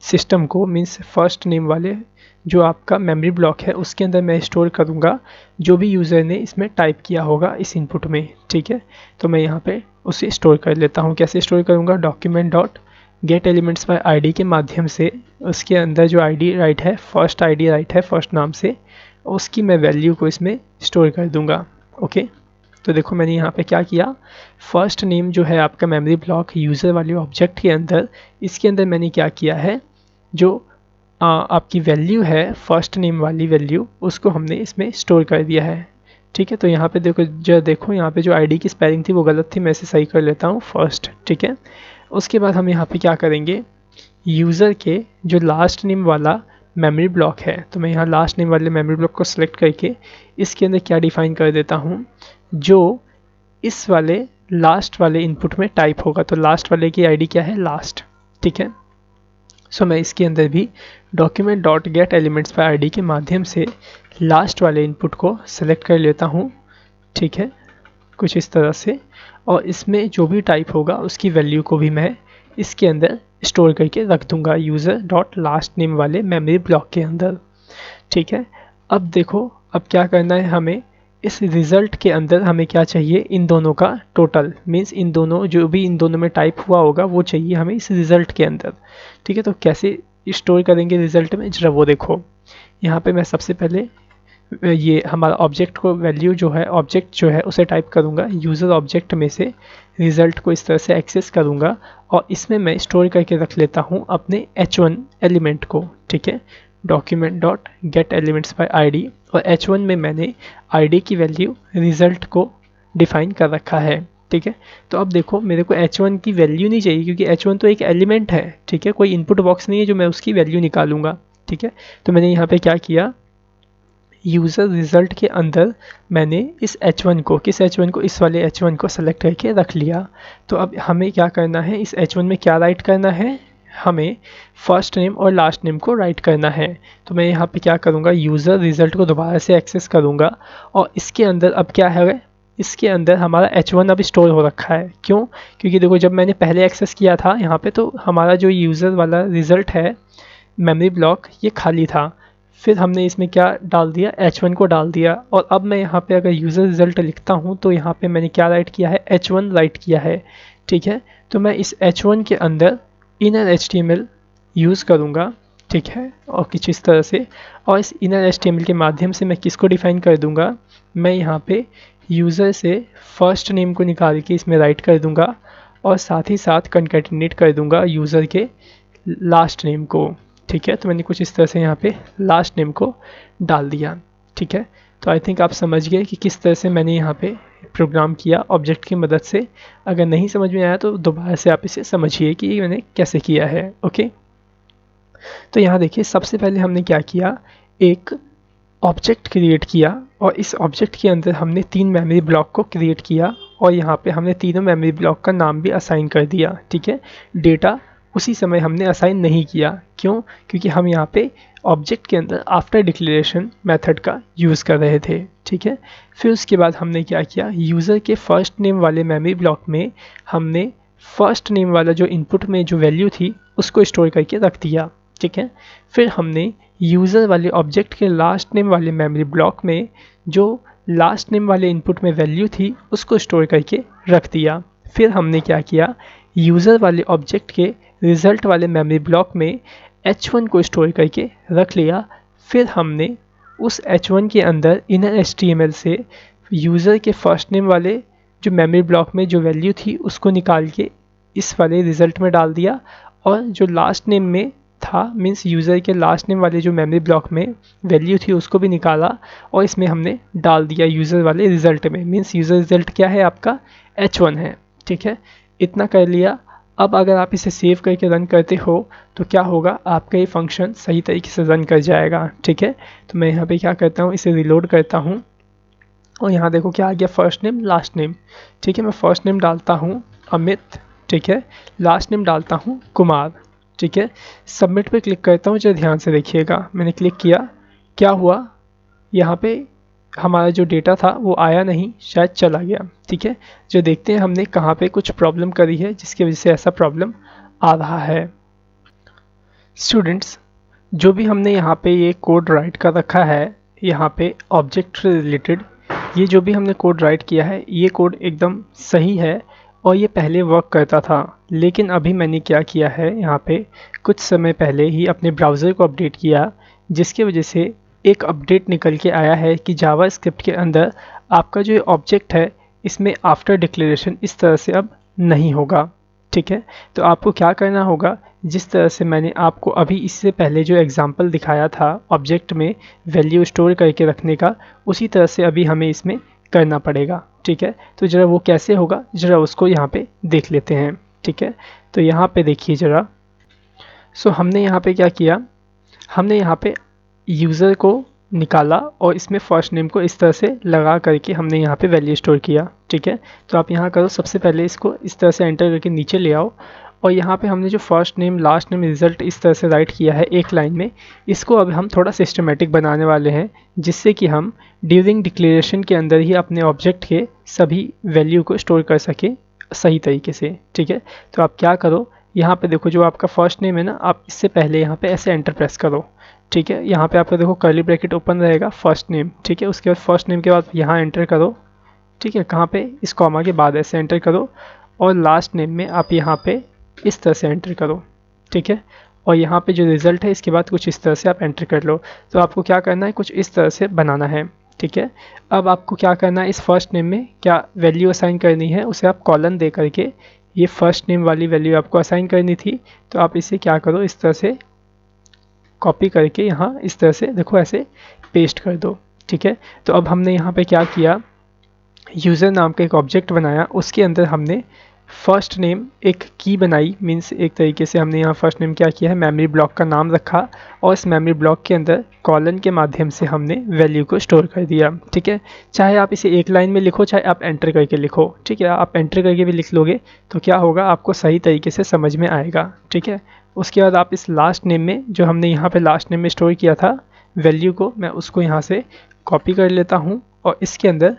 सिस्टम को, मीन्स फर्स्ट नेम वाले जो आपका मेमोरी ब्लॉक है उसके अंदर मैं स्टोर करूँगा जो भी यूज़र ने इसमें टाइप किया होगा इस इनपुट में। ठीक है, तो मैं यहाँ पे उसे स्टोर कर लेता हूँ। कैसे स्टोर करूँगा, document dot gate elements bye ID के माध्यम से उसके अंदर जो ID राइट है, फर्स्ट ID राइट है फर्स्ट नाम से, उसकी मैं वैल्यू को इसमें स्टोर कर दूँगा। ओके, तो देखो मैंने यहाँ पे क्या किया, फर्स्ट नेम जो है आपका मेमोरी ब्लॉक यूज़र वाले ऑब्जेक्ट के अंदर, इसके अंदर मैंने क्या किया है, जो आपकी वैल्यू है फर्स्ट नेम वाली वैल्यू, उसको हमने इसमें स्टोर कर दिया है। ठीक है, तो यहाँ पे देखो यहाँ पे जो ID की स्पेलिंग थी वो गलत थी, मैं इसे सही कर लेता हूँ फर्स्ट। ठीक है, उसके बाद हम यहाँ पे क्या करेंगे, यूज़र के जो लास्ट नेम वाला मेमोरी ब्लॉक है, तो मैं यहाँ लास्ट नेम वाले मेमोरी ब्लॉक को सिलेक्ट करके इसके अंदर क्या डिफ़ाइन कर देता हूँ, जो इस वाले लास्ट वाले इनपुट में टाइप होगा। तो लास्ट वाले की ID क्या है, लास्ट। ठीक है, सो मैं इसके अंदर भी document dot gate elements bye ID के माध्यम से लास्ट वाले इनपुट को सेलेक्ट कर लेता हूँ। ठीक है, कुछ इस तरह से, और इसमें जो भी टाइप होगा उसकी वैल्यू को भी मैं इसके अंदर स्टोर करके रख दूंगा यूज़र डॉट लास्ट नेम वाले मेमोरी ब्लॉक के अंदर। ठीक है, अब देखो अब क्या करना है हमें, इस रिज़ल्ट के अंदर हमें क्या चाहिए, इन दोनों का टोटल, मीन्स इन दोनों जो भी इन दोनों में टाइप हुआ होगा वो चाहिए हमें इस रिज़ल्ट के अंदर। ठीक है, तो कैसे स्टोर करेंगे रिज़ल्ट में, जरा वो देखो। यहाँ पे मैं सबसे पहले ये हमारा ऑब्जेक्ट को वैल्यू जो है, ऑब्जेक्ट जो है उसे टाइप करूँगा, यूज़र ऑब्जेक्ट में से रिज़ल्ट को इस तरह से एक्सेस करूँगा और इसमें मैं स्टोर करके रख लेता हूँ अपने H1 एलिमेंट को। ठीक है, document dot gate elements bye ID, और H1 में मैंने ID की वैल्यू रिज़ल्ट को डिफ़ाइन कर रखा है। ठीक है। तो अब देखो मेरे को h1 की वैल्यू नहीं चाहिए क्योंकि h1 तो एक एलिमेंट है, ठीक है, कोई इनपुट बॉक्स नहीं है जो मैं उसकी वैल्यू निकालूंगा, ठीक है। तो मैंने यहाँ पे क्या किया, यूज़र रिज़ल्ट के अंदर मैंने इस h1 को, किस h1 को, इस वाले h1 को सेलेक्ट करके रख लिया। तो अब हमें क्या करना है, इस h1 में क्या राइट करना है, हमें फर्स्ट नेम और लास्ट नेम को राइट करना है। तो मैं यहाँ पे क्या करूँगा, यूज़र रिज़ल्ट को दोबारा से एक्सेस करूँगा और इसके अंदर अब क्या है, इसके अंदर हमारा h1 अब स्टोर हो रखा है। क्यों? क्योंकि देखो जब मैंने पहले एक्सेस किया था यहाँ पे तो हमारा जो यूज़र वाला रिज़ल्ट है मेमोरी ब्लॉक ये खाली था, फिर हमने इसमें क्या डाल दिया, h1 को डाल दिया। और अब मैं यहाँ पे अगर यूज़र रिज़ल्ट लिखता हूँ तो यहाँ पे मैंने क्या राइट किया है, h1 राइट किया है, ठीक है। तो मैं इस h1 के अंदर इनर HTML यूज़ करूँगा, ठीक है, और कुछ इस तरह से। और इस इनर HTML के माध्यम से मैं किसको डिफाइन कर दूँगा, मैं यहाँ पे यूज़र से फर्स्ट नेम को निकाल के इसमें राइट कर दूँगा और साथ ही साथ कंकैटिनेट कर दूँगा यूज़र के लास्ट नेम को, ठीक है। तो मैंने कुछ इस तरह से यहाँ पे लास्ट नेम को डाल दिया, ठीक है। तो आई थिंक आप समझ गए कि किस तरह से मैंने यहाँ पे प्रोग्राम किया ऑब्जेक्ट की मदद से। अगर नहीं समझ में आया तो दोबारा से आप इसे समझिए कि मैंने कैसे किया है, ओके। तो यहाँ देखिए सबसे पहले हमने क्या किया, एक ऑब्जेक्ट क्रिएट किया और इस ऑब्जेक्ट के अंदर हमने 3 मेमोरी ब्लॉक को क्रिएट किया और यहाँ पे हमने तीनों मेमोरी ब्लॉक का नाम भी असाइन कर दिया, ठीक है। डेटा उसी समय हमने असाइन नहीं किया, क्यों? क्योंकि हम यहाँ पे ऑब्जेक्ट के अंदर आफ्टर डिक्लेरेशन मेथड का यूज़ कर रहे थे, ठीक है। फिर उसके बाद हमने क्या किया, यूज़र के फर्स्ट नेम वाले मेमोरी ब्लॉक में हमने फर्स्ट नेम वाला जो इनपुट में जो वैल्यू थी उसको स्टोर करके रख दिया, ठीक है। फिर हमने यूज़र वाले ऑब्जेक्ट के लास्ट नेम वाले मेमोरी ब्लॉक में जो लास्ट नेम वाले इनपुट में वैल्यू थी उसको स्टोर करके रख दिया। फिर हमने क्या किया, यूज़र वाले ऑब्जेक्ट के रिज़ल्ट वाले मेमोरी ब्लॉक में h1 को स्टोर करके रख लिया। फिर हमने उस h1 के अंदर इनर HTML से यूज़र के फर्स्ट नेम वाले जो मेमोरी ब्लॉक में जो वैल्यू थी उसको निकाल के इस वाले रिज़ल्ट में डाल दिया और जो लास्ट नेम में था, मीन्स यूज़र के लास्ट नेम वाले जो मेमोरी ब्लॉक में वैल्यू थी उसको भी निकाला और इसमें हमने डाल दिया यूज़र वाले रिज़ल्ट में, मीन्स यूज़र रिज़ल्ट क्या है आपका, h1 है, ठीक है। इतना कर लिया। अब अगर आप इसे सेव करके रन करते हो तो क्या होगा, आपका ये फंक्शन सही तरीके से रन कर जाएगा, ठीक है। तो मैं यहाँ पे क्या करता हूँ, इसे रिलोड करता हूँ और यहाँ देखो क्या आ गया, फर्स्ट नेम लास्ट नेम, ठीक है। मैं फर्स्ट नेम डालता हूँ अमित, ठीक है, लास्ट नेम डालता हूँ कुमार, ठीक है। सबमिट पे क्लिक करता हूँ, जरा ध्यान से देखिएगा। मैंने क्लिक किया, क्या हुआ, यहाँ पे हमारा जो डेटा था वो आया नहीं, शायद चला गया, ठीक है। जो देखते हैं हमने कहाँ पे कुछ प्रॉब्लम करी है जिसकी वजह से ऐसा प्रॉब्लम आ रहा है। स्टूडेंट्स, जो भी हमने यहाँ पे ये कोड राइट कर रखा है, यहाँ पे ऑब्जेक्ट से रिलेटेड ये जो भी हमने कोड राइट किया है ये कोड एकदम सही है और ये पहले वर्क करता था। लेकिन अभी मैंने क्या किया है, यहाँ पे कुछ समय पहले ही अपने ब्राउज़र को अपडेट किया, जिसकी वजह से एक अपडेट निकल के आया है कि जावा स्क्रिप्ट के अंदर आपका जो ऑब्जेक्ट है इसमें आफ्टर डिक्लेरेशन इस तरह से अब नहीं होगा, ठीक है। तो आपको क्या करना होगा, जिस तरह से मैंने आपको अभी इससे पहले जो एग्जांपल दिखाया था ऑब्जेक्ट में वैल्यू स्टोर करके रखने का, उसी तरह से अभी हमें इसमें करना पड़ेगा, ठीक है। तो ज़रा वो कैसे होगा, ज़रा उसको यहाँ पे देख लेते हैं, ठीक है। तो यहाँ पे देखिए ज़रा। सो हमने यहाँ पे क्या किया, हमने यहाँ पे यूज़र को निकाला और इसमें फर्स्ट नेम को इस तरह से लगा करके हमने यहाँ पे वैल्यू स्टोर किया, ठीक है। तो आप यहाँ करो, सबसे पहले इसको इस तरह से एंटर करके नीचे ले आओ और यहाँ पे हमने जो first name last name result इस तरह से राइट किया है एक लाइन में, इसको अब हम थोड़ा सिस्टमेटिक बनाने वाले हैं जिससे कि हम ड्यूरिंग डिक्लेरेशन के अंदर ही अपने ऑब्जेक्ट के सभी वैल्यू को स्टोर कर सकें सही तरीके से, ठीक है। तो आप क्या करो, यहाँ पे देखो जो आपका फर्स्ट नेम है ना, आप इससे पहले यहाँ पे ऐसे एंटर प्रेस करो, ठीक है। यहाँ पे आपका देखो कर्ली ब्रैकेट ओपन रहेगा, फर्स्ट नेम, ठीक है। उसके बाद फर्स्ट नेम के बाद यहाँ एंटर करो, ठीक है, कहाँ पे, इस कॉमा के बाद ऐसे एंटर करो और लास्ट नेम में आप यहाँ पे इस तरह से एंटर करो, ठीक है। और यहाँ पे जो रिज़ल्ट है इसके बाद कुछ इस तरह से आप एंटर कर लो। तो आपको क्या करना है, कुछ इस तरह से बनाना है, ठीक है। अब आपको क्या करना है, इस फर्स्ट नेम में क्या वैल्यू असाइन करनी है उसे आप कॉलन दे करके, ये फर्स्ट नेम वाली वैल्यू आपको असाइन करनी थी, तो आप इसे क्या करो, इस तरह से कॉपी करके यहाँ इस तरह से देखो ऐसे पेस्ट कर दो, ठीक है। तो अब हमने यहाँ पे क्या किया, यूज़र नाम का एक ऑब्जेक्ट बनाया, उसके अंदर हमने फर्स्ट नेम एक की बनाई, मीन्स एक तरीके से हमने यहाँ फर्स्ट नेम क्या किया है, मेमोरी ब्लॉक का नाम रखा और इस मेमोरी ब्लॉक के अंदर कॉलन के माध्यम से हमने वैल्यू को स्टोर कर दिया। ठीक है, चाहे आप इसे एक लाइन में लिखो, चाहे आप एंटर करके लिखो। ठीक है, आप एंटर करके भी लिख लोगे तो क्या होगा, आपको सही तरीके से समझ में आएगा। ठीक है, उसके बाद आप इस लास्ट नेम में, जो हमने यहाँ पे लास्ट नेम में स्टोर किया था वैल्यू को, मैं उसको यहाँ से कॉपी कर लेता हूँ और इसके अंदर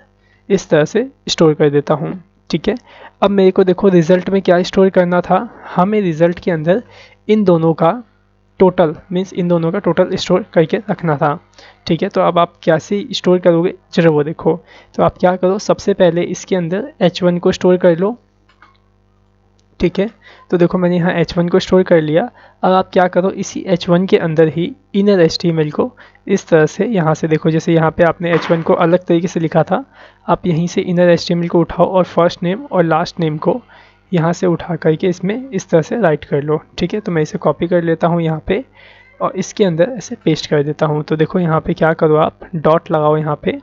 इस तरह से स्टोर कर देता हूँ। ठीक है, अब मेरे को देखो रिज़ल्ट में क्या स्टोर करना था, हमें रिज़ल्ट के अंदर इन दोनों का टोटल, मीन्स इन दोनों का टोटल स्टोर करके रखना था। ठीक है, तो अब आप कैसे स्टोर करोगे जरा वो देखो। तो आप क्या करो, सबसे पहले इसके अंदर h1 को स्टोर कर लो। ठीक है, तो देखो मैंने यहाँ h1 को स्टोर कर लिया। अब आप क्या करो, इसी h1 के अंदर ही इनर HTML को इस तरह से, यहाँ से देखो जैसे यहाँ पे आपने h1 को अलग तरीके से लिखा था, आप यहीं से इनर HTML को उठाओ और फर्स्ट नेम और लास्ट नेम को यहाँ से उठा करके इसमें इस तरह से राइट कर लो। ठीक है, तो मैं इसे कॉपी कर लेता हूँ यहाँ पे और इसके अंदर ऐसे पेस्ट कर देता हूँ। तो देखो यहाँ पे क्या करो, आप डॉट लगाओ यहाँ पे,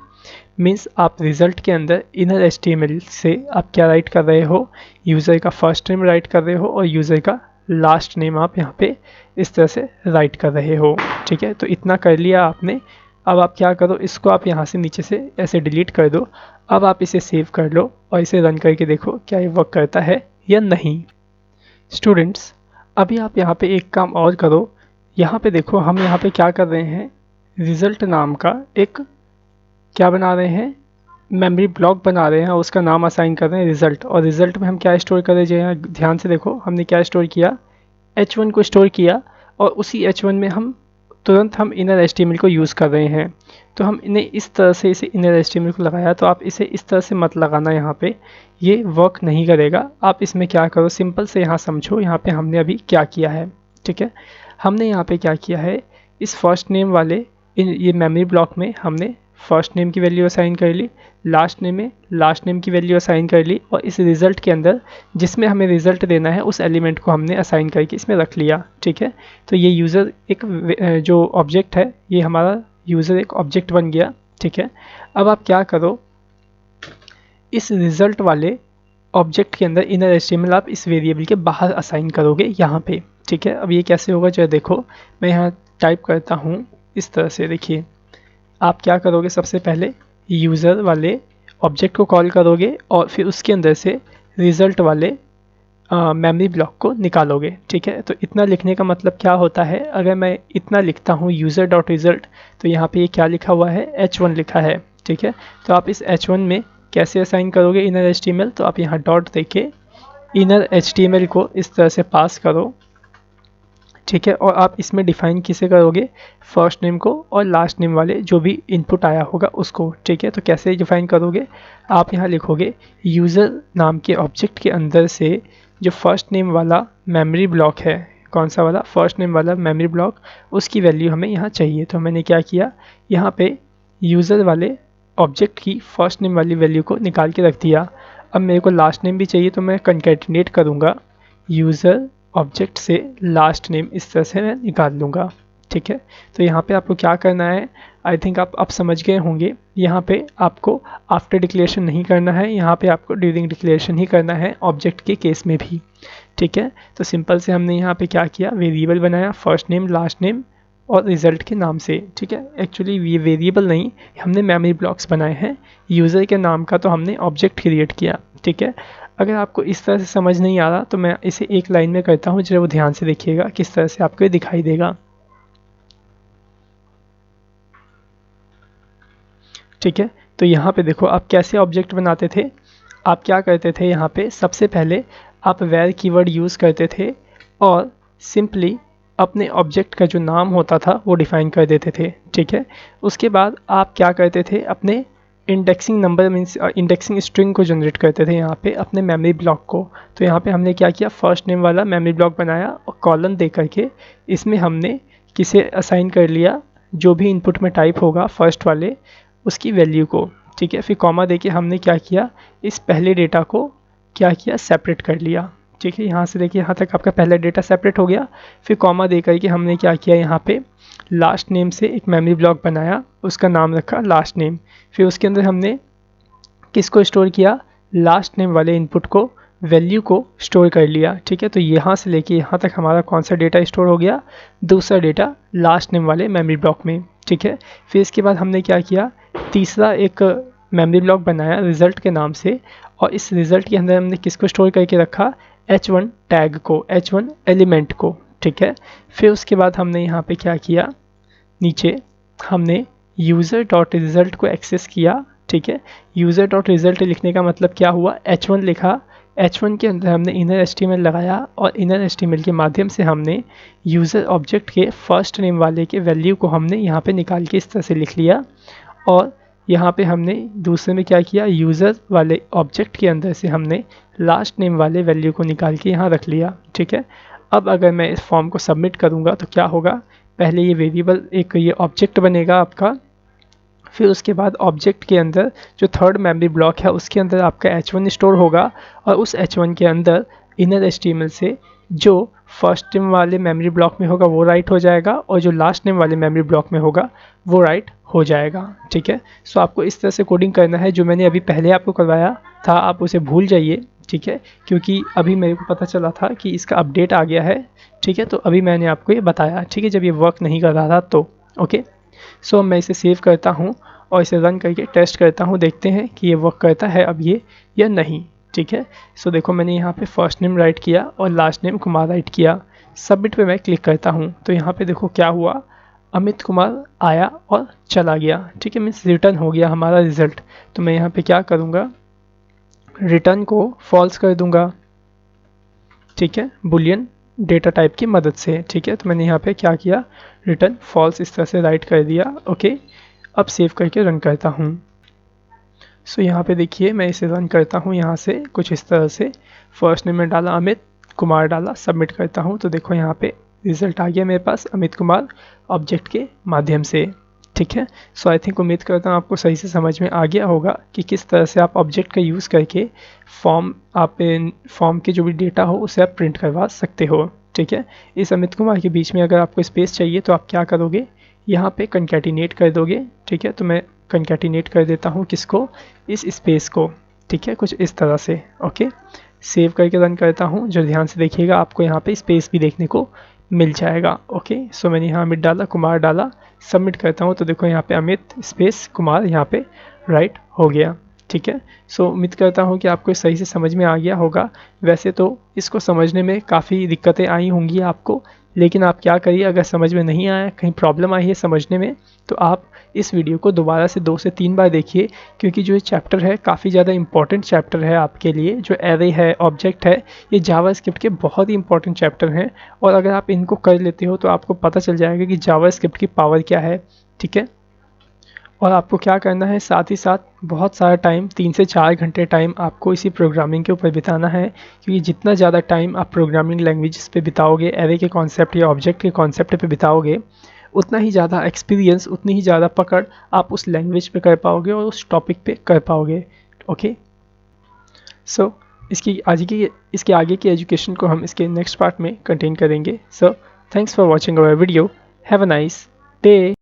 मीन्स आप रिज़ल्ट के अंदर इनर HTML से आप क्या राइट कर रहे हो, यूज़र का फर्स्ट नेम राइट कर रहे हो और यूज़र का लास्ट नेम आप यहाँ पे इस तरह से राइट कर रहे हो। ठीक है, तो इतना कर लिया आपने। अब आप क्या करो, इसको आप यहाँ से नीचे से ऐसे डिलीट कर दो। अब आप इसे सेव कर लो और इसे रन करके देखो क्या ये वर्क करता है या नहीं। स्टूडेंट्स, अभी आप यहाँ पे एक काम और करो, यहाँ पे देखो हम यहाँ पे क्या कर रहे हैं, रिज़ल्ट नाम का एक क्या बना रहे हैं, मेमोरी ब्लॉक बना रहे हैं और उसका नाम असाइन कर रहे हैं रिज़ल्ट। और रिज़ल्ट में हम क्या स्टोर कर रहे हैं, ध्यान से देखो हमने क्या स्टोर किया, h1 को स्टोर किया और उसी h1 में हम तुरंत हम इनर HTML को यूज़ कर रहे हैं। तो हम इन्हें इस तरह से इसे इनर HTML को लगाया, तो आप इसे इस तरह से मत लगाना, यहाँ पे ये वर्क नहीं करेगा। आप इसमें क्या करो, सिंपल से यहाँ समझो, यहाँ पे हमने अभी क्या किया है। ठीक है, हमने यहाँ पे क्या किया है, इस फर्स्ट नेम वाले ये मेमोरी ब्लॉक में हमने फर्स्ट नेम की वैल्यू असाइन कर ली, लास्ट नेम में लास्ट नेम की वैल्यू असाइन कर ली और इस रिज़ल्ट के अंदर जिसमें हमें रिज़ल्ट देना है उस एलिमेंट को हमने असाइन करके इसमें रख लिया। ठीक है, तो ये यूज़र एक जो ऑब्जेक्ट है, ये हमारा यूज़र एक ऑब्जेक्ट बन गया। ठीक है, अब आप क्या करो, इस रिज़ल्ट वाले ऑब्जेक्ट के अंदर इनर HTML आप इस वेरिएबल के बाहर असाइन करोगे यहाँ पे। ठीक है, अब ये कैसे होगा जरा देखो, मैं यहाँ टाइप करता हूँ इस तरह से। देखिए आप क्या करोगे, सबसे पहले यूज़र वाले ऑब्जेक्ट को कॉल करोगे और फिर उसके अंदर से रिज़ल्ट वाले मेमोरी ब्लॉक को निकालोगे। ठीक है, तो इतना लिखने का मतलब क्या होता है, अगर मैं इतना लिखता हूँ यूज़र डॉट रिज़ल्ट, तो यहाँ पे ये क्या लिखा हुआ है, h1 लिखा है। ठीक है, तो आप इस h1 में कैसे असाइन करोगे इनर HTML, तो आप यहाँ डॉट देके इनर HTML को इस तरह से पास करो। ठीक है, और आप इसमें डिफ़ाइन किसे करोगे, फर्स्ट नेम को और लास्ट नेम वाले जो भी इनपुट आया होगा उसको। ठीक है, तो कैसे डिफ़ाइन करोगे, आप यहाँ लिखोगे यूज़र नाम के ऑब्जेक्ट के अंदर से जो फर्स्ट नेम वाला मेमोरी ब्लॉक है, कौन सा वाला, फर्स्ट नेम वाला मेमोरी ब्लॉक, उसकी वैल्यू हमें यहाँ चाहिए। तो मैंने क्या किया, यहाँ पे यूज़र वाले ऑब्जेक्ट की फर्स्ट नेम वाली वैल्यू को निकाल के रख दिया। अब मेरे को लास्ट नेम भी चाहिए, तो मैं कंकैटिनेट करूँगा यूज़र ऑब्जेक्ट से लास्ट नेम, इस तरह से मैं निकाल लूँगा। ठीक है, तो यहाँ पे आपको क्या करना है, आई थिंक आप समझ गए होंगे। यहाँ पे आपको आफ्टर डिक्लेरेशन नहीं करना है, यहाँ पे आपको ड्यूरिंग डिक्लेरेशन ही करना है ऑब्जेक्ट के केस में भी। ठीक है, तो सिंपल से हमने यहाँ पे क्या किया, वेरिएबल बनाया फर्स्ट नेम लास्ट नेम और रिज़ल्ट के नाम से। ठीक है, एक्चुअली ये वेरिएबल नहीं, हमने मेमोरी ब्लॉक्स बनाए हैं, यूज़र के नाम का तो हमने ऑब्जेक्ट क्रिएट किया। ठीक है, अगर आपको इस तरह से समझ नहीं आ रहा तो मैं इसे एक लाइन में करता हूँ, जरा वो ध्यान से देखिएगा किस तरह से आपको ये दिखाई देगा। ठीक है, तो यहाँ पे देखो आप कैसे ऑब्जेक्ट बनाते थे, आप क्या करते थे, यहाँ पे सबसे पहले आप वेर कीवर्ड यूज़ करते थे और सिंपली अपने ऑब्जेक्ट का जो नाम होता था वो डिफ़ाइन कर देते थे। ठीक है, उसके बाद आप क्या करते थे, अपने indexing number means indexing string को जनरेट करते थे यहाँ पे अपने मेमोरी ब्लॉक को। तो यहाँ पे हमने क्या किया, फर्स्ट नेम वाला मेमोरी ब्लॉक बनाया और कॉलन दे करके इसमें हमने किसे असाइन कर लिया, जो भी इनपुट में टाइप होगा फर्स्ट वाले उसकी वैल्यू को। ठीक है, फिर कॉमा देके हमने क्या किया, इस पहले डेटा को क्या किया, सेपरेट कर लिया। ठीक है, यहाँ से देखिए यहाँ तक आपका पहला डेटा सेपरेट हो गया। फिर कॉमा दे करके हमने क्या किया, यहाँ पे लास्ट नेम से एक मेमोरी ब्लॉक बनाया, उसका नाम रखा लास्ट नेम। फिर उसके अंदर हमने किसको स्टोर किया, लास्ट नेम वाले इनपुट को, वैल्यू को स्टोर कर लिया। ठीक है, तो यहाँ से लेके यहाँ तक हमारा कौन सा डेटा स्टोर हो गया, दूसरा डेटा लास्ट नेम वाले मेमोरी ब्लॉक में। ठीक है, फिर इसके बाद हमने क्या किया, तीसरा एक मेमोरी ब्लॉक बनाया रिजल्ट के नाम से, और इस रिजल्ट के अंदर हमने किसको स्टोर करके रखा, H1 टैग को, H1 एलिमेंट को। ठीक है, फिर उसके बाद हमने यहाँ पे क्या किया, नीचे हमने यूज़र डॉट रिज़ल्ट को एक्सेस किया। ठीक है, यूज़र डॉट रिज़ल्ट लिखने का मतलब क्या हुआ, H1 लिखा, H1 के अंदर हमने इनर HTML लगाया, और इनर HTML के माध्यम से हमने यूज़र ऑब्जेक्ट के फर्स्ट नेम वाले के वैल्यू को हमने यहाँ पे निकाल के इस तरह से लिख लिया। और यहाँ पे हमने दूसरे में क्या किया, यूज़र वाले ऑब्जेक्ट के अंदर से हमने लास्ट नेम वाले वैल्यू को निकाल के यहाँ रख लिया। ठीक है, अब अगर मैं इस फॉर्म को सबमिट करूँगा तो क्या होगा, पहले ये वेरिएबल एक ये ऑब्जेक्ट बनेगा आपका, फिर उसके बाद ऑब्जेक्ट के अंदर जो थर्ड मेमोरी ब्लॉक है उसके अंदर आपका H1 स्टोर होगा, और उस H1 के अंदर इनर HTML से जो फर्स्ट नेम वाले मेमोरी ब्लॉक में होगा वो राइट हो जाएगा, और जो लास्ट नेम वाले मेमोरी ब्लॉक में होगा वो राइट हो जाएगा। ठीक है, सो आपको इस तरह से कोडिंग करना है, जो मैंने अभी पहले आपको करवाया था आप उसे भूल जाइए। ठीक है, क्योंकि अभी मेरे को पता चला था कि इसका अपडेट आ गया है। ठीक है, तो अभी मैंने आपको ये बताया। ठीक है, जब ये वर्क नहीं कर रहा था तो ओके। सो मैं इसे सेव करता हूँ और इसे रन करके टेस्ट करता हूँ, देखते हैं कि ये वर्क करता है अब ये या नहीं। ठीक है, सो देखो मैंने यहाँ पे फर्स्ट नेम राइट किया और लास्ट नेम कुमार राइट किया, सबमिट पे मैं क्लिक करता हूँ तो यहाँ पे देखो क्या हुआ, अमित कुमार आया और चला गया। ठीक है, मीन्स रिटर्न हो गया हमारा रिजल्ट। तो मैं यहाँ पे क्या करूँगा, रिटर्न को फॉल्स कर दूँगा। ठीक है, बुलियन डेटा टाइप की मदद से। ठीक है, तो मैंने यहाँ पे क्या किया, रिटर्न फॉल्स इस तरह से राइट कर दिया। ओके, अब सेव करके रन करता हूँ। सो यहाँ पे देखिए मैं इसे रन करता हूँ, यहाँ से कुछ इस तरह से फर्स्ट नेम में डाला अमित कुमार, डाला सबमिट करता हूँ तो देखो यहाँ पे रिजल्ट आ गया मेरे पास अमित कुमार ऑब्जेक्ट के माध्यम से। ठीक है, सो आई थिंक उम्मीद करता हूँ आपको सही से समझ में आ गया होगा कि किस तरह से आप ऑब्जेक्ट का यूज़ करके फॉर्म के जो भी डेटा हो उसे आप प्रिंट करवा सकते हो। ठीक है, इस अमित कुमार के बीच में अगर आपको स्पेस चाहिए तो आप क्या करोगे, यहाँ पे कंकैटिनेट कर दोगे। ठीक है, तो मैं कंकैटिनेट कर देता हूँ किसको, इस स्पेस को। ठीक है, कुछ इस तरह से। ओके, सेव करके रन करता हूँ, जो ध्यान से देखिएगा आपको यहाँ पे स्पेस भी देखने को मिल जाएगा। ओके, सो मैंने यहाँ अमित डाला, कुमार डाला, सबमिट करता हूँ तो देखो यहाँ पे अमित स्पेस कुमार यहाँ पे राइट हो गया। ठीक है, सो उम्मीद करता हूँ कि आपको सही से समझ में आ गया होगा। वैसे तो इसको समझने में काफ़ी दिक्कतें आई होंगी आपको, लेकिन आप क्या करिए, अगर समझ में नहीं आया, कहीं प्रॉब्लम आई है समझने में, तो आप इस वीडियो को दोबारा से 2 से 3 बार देखिए, क्योंकि जो ये चैप्टर है काफ़ी ज़्यादा इंपॉर्टेंट चैप्टर है आपके लिए। जो एरे है, ऑब्जेक्ट है, ये जावास्क्रिप्ट के बहुत ही इंपॉर्टेंट चैप्टर हैं, और अगर आप इनको कर लेते हो तो आपको पता चल जाएगा कि जावास्क्रिप्ट की पावर क्या है। ठीक है, और आपको क्या करना है, साथ ही साथ बहुत सारा टाइम, 3 से 4 घंटे टाइम आपको इसी प्रोग्रामिंग के ऊपर बिताना है, क्योंकि जितना ज़्यादा टाइम आप प्रोग्रामिंग लैंग्वेजेस पे बिताओगे, एरे के कॉन्सेप्ट या ऑब्जेक्ट के कॉन्सेप्ट पे बिताओगे, उतना ही ज़्यादा एक्सपीरियंस, उतनी ही ज़्यादा पकड़ आप उस लैंग्वेज पे कर पाओगे और उस टॉपिक पे कर पाओगे। ओके, सो इसके आगे की एजुकेशन को हम इसके नेक्स्ट पार्ट में कंटेन करेंगे। So thanks for watching our video, have a nice day.